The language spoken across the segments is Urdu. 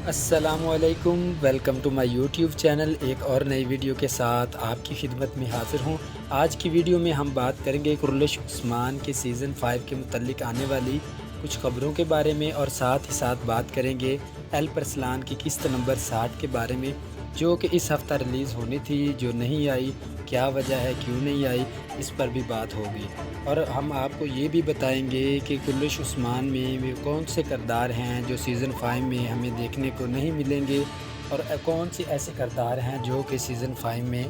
السلام علیکم، welcome to my YouTube channel. ایک اور نئی ویڈیو کے ساتھ آپ کی خدمت میں حاضر ہوں۔ آج کی ویڈیو میں ہم بات کریں گے کرولش عثمان کے سیزن 5 کے متعلق آنے والی کچھ خبروں کے بارے میں، اور ساتھ ہی ساتھ بات کریں گے الپ ارسلان کی قسط نمبر 60 کے بارے میں، جو کہ اس ہفتہ ریلیز ہونی تھی، جو نہیں آئی۔ کیا وجہ ہے، کیوں نہیں آئی، اس پر بھی بات ہوگی۔ اور ہم آپ کو یہ بھی بتائیں گے کہ کرولش عثمان میں کون سے کردار ہیں جو سیزن 5 میں ہمیں دیکھنے کو نہیں ملیں گے، اور کون سے ایسے کردار ہیں جو کہ سیزن 5 میں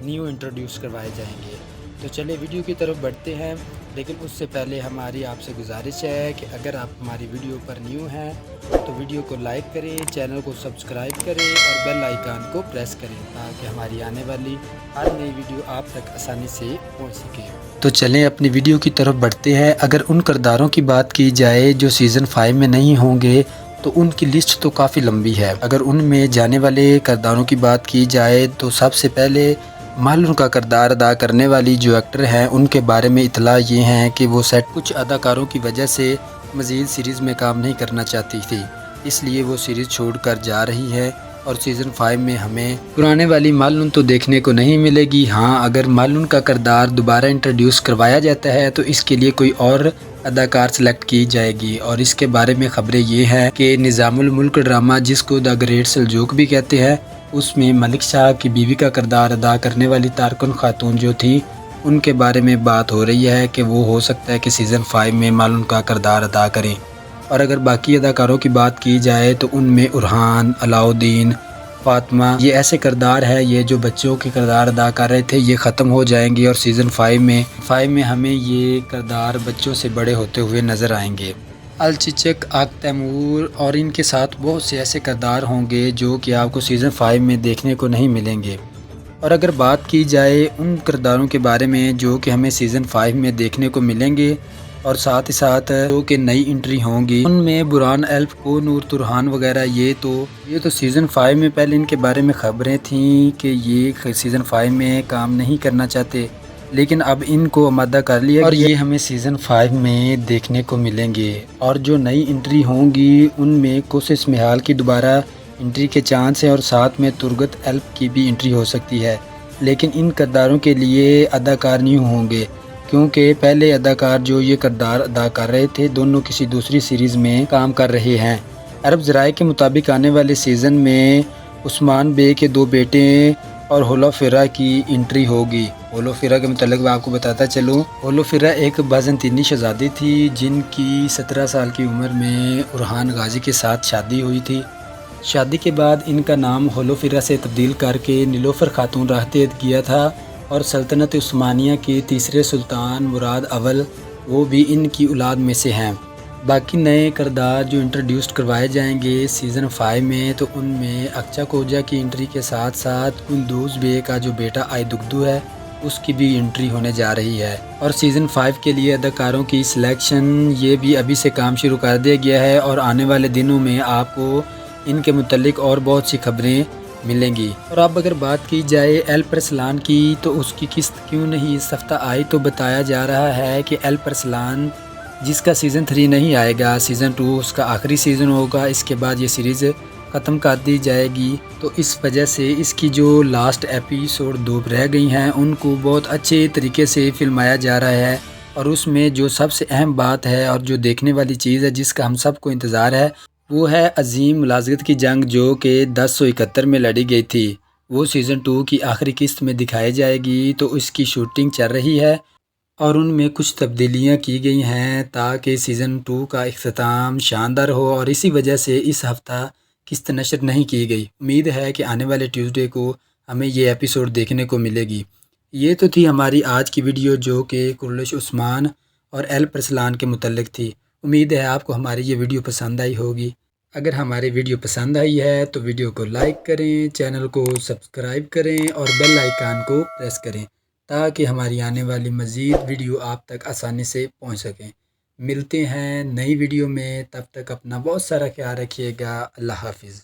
نیو انٹروڈیوس کروائے جائیں گے۔ تو چلے ویڈیو کی طرف بڑھتے ہیں، لیکن اس سے پہلے ہماری آپ سے گزارش ہے کہ اگر آپ ہماری ویڈیو پر نیو ہیں تو ویڈیو کو لائک کریں، چینل کو سبسکرائب کریں اور بیل آئیکن کو پریس کریں، تاکہ ہماری آنے والی ہر نئی ویڈیو آپ تک آسانی سے پہنچ سکے۔ تو چلیں اپنی ویڈیو کی طرف بڑھتے ہیں۔ اگر ان کرداروں کی بات کی جائے جو سیزن 5 میں نہیں ہوں گے تو ان کی لسٹ تو کافی لمبی ہے۔ اگر ان میں جانے والے کرداروں کی بات کی جائے تو سب سے پہلے مالن کا کردار ادا کرنے والی جو ایکٹر ہیں ان کے بارے میں اطلاع یہ ہیں کہ وہ سیٹ کچھ اداکاروں کی وجہ سے مزید سیریز میں کام نہیں کرنا چاہتی تھی، اس لیے وہ سیریز چھوڑ کر جا رہی ہے، اور سیزن 5 میں ہمیں پرانے والی مالن تو دیکھنے کو نہیں ملے گی۔ ہاں، اگر مالن کا کردار دوبارہ انٹروڈیوس کروایا جاتا ہے تو اس کے لیے کوئی اور اداکار سلیکٹ کی جائے گی، اور اس کے بارے میں خبریں یہ ہیں کہ نظام الملک ڈرامہ، جس کو دا گریٹ سلجوق بھی کہتے ہیں، اس میں ملک شاہ کی بیوی کا کردار ادا کرنے والی تارکن خاتون جو تھی، ان کے بارے میں بات ہو رہی ہے کہ وہ ہو سکتا ہے کہ سیزن 5 میں مالن کا کردار ادا کریں۔ اور اگر باقی اداکاروں کی بات کی جائے تو ان میں ارحان، علاؤدین، فاطمہ، یہ ایسے کردار ہے، یہ جو بچوں کے کردار ادا کر رہے تھے، یہ ختم ہو جائیں گے، اور سیزن 5 میں ہمیں یہ کردار بچوں سے بڑے ہوتے ہوئے نظر آئیں گے۔ الچچک، آق تیمور اور ان کے ساتھ بہت سے ایسے کردار ہوں گے جو کہ آپ کو سیزن 5 میں دیکھنے کو نہیں ملیں گے۔ اور اگر بات کی جائے ان کرداروں کے بارے میں جو کہ ہمیں سیزن 5 میں دیکھنے کو ملیں گے، اور ساتھ ہی ساتھ جو کہ نئی انٹری ہوں گی، ان میں بران ایلف کو، نور ترہان وغیرہ، یہ تو سیزن 5 میں پہلے ان کے بارے میں خبریں تھیں کہ یہ سیزن 5 میں کام نہیں کرنا چاہتے، لیکن اب ان کو آمادہ کر لیا، اور یہ ہمیں سیزن 5 میں دیکھنے کو ملیں گے۔ اور جو نئی انٹری ہوں گی ان میں کوشش محال کی دوبارہ انٹری کے چانس ہیں، اور ساتھ میں ترگت ایلف کی بھی انٹری ہو سکتی ہے، لیکن ان کرداروں کے لیے اداکار نہیں ہوں گے، کیونکہ پہلے اداکار جو یہ کردار ادا کر رہے تھے دونوں کسی دوسری سیریز میں کام کر رہے ہیں۔ عرب ذرائع کے مطابق آنے والے سیزن میں عثمان بے کے 2 بیٹے اور ہولوفیرا کی انٹری ہوگی۔ ہولوفیرا کے متعلق میں آپ کو بتاتا چلوں، ہولوفیرا ایک بازنطینی شہزادی تھی جن کی 17 سال کی عمر میں ارحان غازی کے ساتھ شادی ہوئی تھی۔ شادی کے بعد ان کا نام ہولوفیرا سے تبدیل کر کے نیلوفر خاتون رکھ دیا گیا تھا، اور سلطنت عثمانیہ کے تیسرے سلطان مراد اول، وہ بھی ان کی اولاد میں سے ہیں۔ باقی نئے کردار جو انٹروڈیوس کروائے جائیں گے سیزن 5 میں، تو ان میں اکچا کوجا کی انٹری کے ساتھ ساتھ کندوز بے کا جو بیٹا آئی دگدو ہے اس کی بھی انٹری ہونے جا رہی ہے۔ اور سیزن 5 کے لیے اداکاروں کی سلیکشن یہ بھی ابھی سے کام شروع کر دیا گیا ہے، اور آنے والے دنوں میں آپ کو ان کے متعلق اور بہت سی خبریں ملیں گی۔ اور اب اگر بات کی جائے الپ ارسلان کی، تو اس کی قسط کیوں نہیں اس ہفتہ آئی، تو بتایا جا رہا ہے کہ الپ ارسلان جس کا سیزن 3 نہیں آئے گا، سیزن 2 اس کا آخری سیزن ہوگا، اس کے بعد یہ سیریز ختم کر دی جائے گی، تو اس وجہ سے اس کی جو لاسٹ ایپیسوڈ 2 رہ گئی ہیں ان کو بہت اچھے طریقے سے فلمایا جا رہا ہے، اور اس میں جو سب سے اہم بات ہے اور جو دیکھنے والی چیز ہے جس کا ہم سب کو انتظار ہے، وہ ہے عظیم ملازمت کی جنگ جو کہ 1071 میں لڑی گئی تھی، وہ سیزن 2 کی آخری قسط میں دکھائی جائے گی۔ تو اس کی شوٹنگ چل رہی ہے، اور ان میں کچھ تبدیلیاں کی گئی ہیں تاکہ سیزن 2 کا اختتام شاندار ہو، اور اسی وجہ سے اس ہفتہ قسط نشر نہیں کی گئی۔ امید ہے کہ آنے والے ٹیوزڈے کو ہمیں یہ ایپیسوڈ دیکھنے کو ملے گی۔ یہ تو تھی ہماری آج کی ویڈیو جو کہ کرولش عثمان اور الپ ارسلان کے متعلق تھی۔ امید ہے آپ کو ہماری یہ ویڈیو پسند آئی ہوگی۔ اگر ہماری ویڈیو پسند آئی ہے تو ویڈیو کو لائک کریں، چینل کو سبسکرائب کریں اور بیل آئیکن کو پریس کریں، تاکہ ہماری آنے والی مزید ویڈیو آپ تک آسانی سے پہنچ سکیں۔ ملتے ہیں نئی ویڈیو میں، تب تک اپنا بہت سارا خیال رکھیے گا۔ اللہ حافظ۔